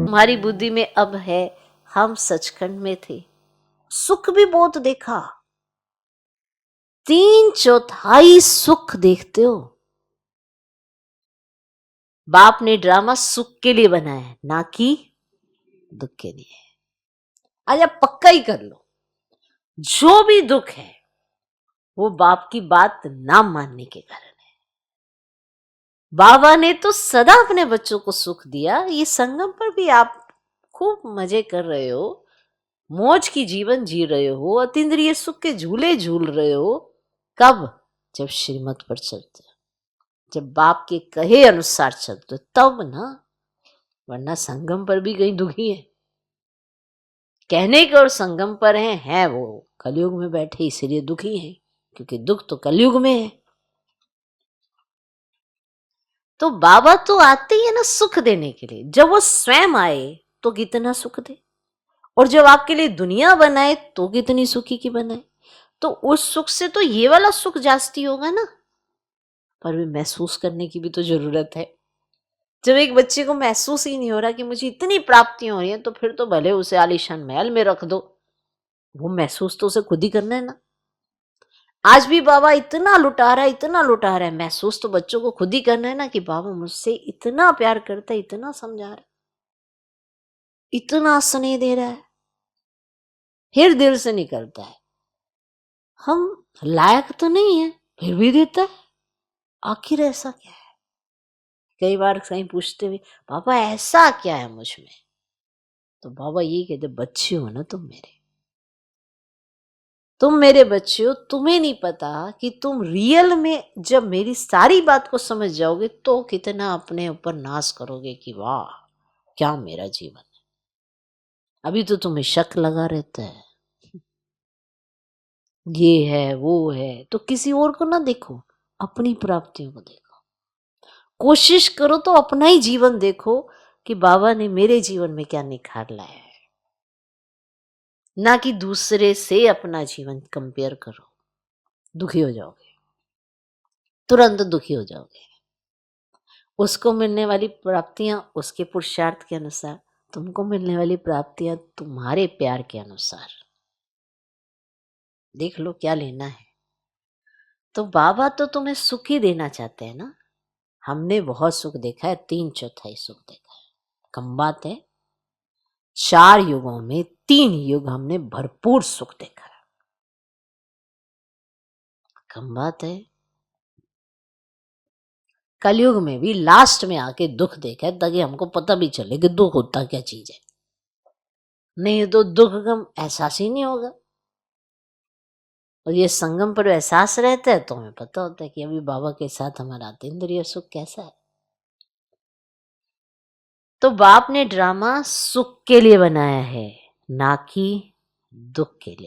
तुम्हारी बुद्धि में अब है, हम सचखंड में थे, सुख भी बहुत देखा, 3/4 सुख देखते हो। बाप ने ड्रामा सुख के लिए बनाया है, ना कि दुख के लिए। आज आप पक्का ही कर लो, जो भी दुख है वो बाप की बात ना मानने के कारण है। बाबा ने तो सदा अपने बच्चों को सुख दिया। ये संगम पर भी आप खूब मजे कर रहे हो, मौज की जीवन जी रहे हो, अतीन्द्रिय सुख के झूले झूल रहे हो। कब? जब श्रीमत पर चलते हो, जब बाप के कहे अनुसार चलते हो, तब ना। वरना संगम पर भी कहीं दुखी है। कहने के और संगम पर हैं वो कलयुग में बैठे, इसीलिए दुखी हैं, क्योंकि दुख तो कलयुग में है। तो बाबा तो आते ही है ना सुख देने के लिए। जब वो स्वयं आए तो कितना सुख दे, और जब आपके लिए दुनिया बनाए तो कितनी सुखी की बनाए। तो उस सुख से तो ये वाला सुख जास्ती होगा ना, पर भी महसूस करने की भी तो जरूरत है। जब एक बच्चे को महसूस ही नहीं हो रहा कि मुझे इतनी प्राप्तियां हो रही हैं, तो फिर तो भले उसे आलीशान महल में रख दो, वो महसूस तो उसे खुद ही करना है ना। आज भी बाबा इतना लुटा रहा है, इतना लुटा रहा है, महसूस तो बच्चों को खुद ही करना है ना कि बाबा मुझसे इतना प्यार करता है, इतना समझा रहा है, इतना स्नेह दे रहा है, फिर दिल से निकलता है। हम लायक तो नहीं है, फिर भी देता है। आखिर ऐसा क्या है? कई बार कहीं पूछते हुए, पापा ऐसा क्या है मुझ में? तो बाबा ये कहते, बच्चे हो ना तुम मेरे बच्चे हो। तुम्हें नहीं पता कि तुम रियल में जब मेरी सारी बात को समझ जाओगे तो कितना अपने ऊपर नाज करोगे कि वाह क्या मेरा जीवन है। अभी तो तुम्हें शक लगा रहता है, ये है वो है, तो किसी और को ना देखो, अपनी प्राप्तियों को देखो। कोशिश करो तो अपना ही जीवन देखो कि बाबा ने मेरे जीवन में क्या निखार लाया है, ना कि दूसरे से अपना जीवन कंपेयर करो। दुखी हो जाओगे, तुरंत दुखी हो जाओगे। उसको मिलने वाली प्राप्तियां उसके पुरुषार्थ के अनुसार, तुमको मिलने वाली प्राप्तियां तुम्हारे प्यार के अनुसार। देख लो क्या लेना है। तो बाबा तो तुम्हें सुख ही देना चाहते हैं ना। हमने बहुत सुख देखा है, 3/4 सुख देखा है। कम बात है, 4 युगों में 3 युग हमने भरपूर सुख देखा है। कम बात है, कलयुग में भी लास्ट में आके दुख देखा है, ताकि हमको पता भी चले कि दुख होता क्या चीज है। नहीं तो दुख का एहसास ही नहीं होगा। और ये संगम पर एहसास रहता है तो हमें पता होता है कि अभी बाबा के साथ हमारा अतीन्द्रिय सुख कैसा है। तो बाप ने ड्रामा सुख के लिए बनाया है, ना कि दुख के लिए।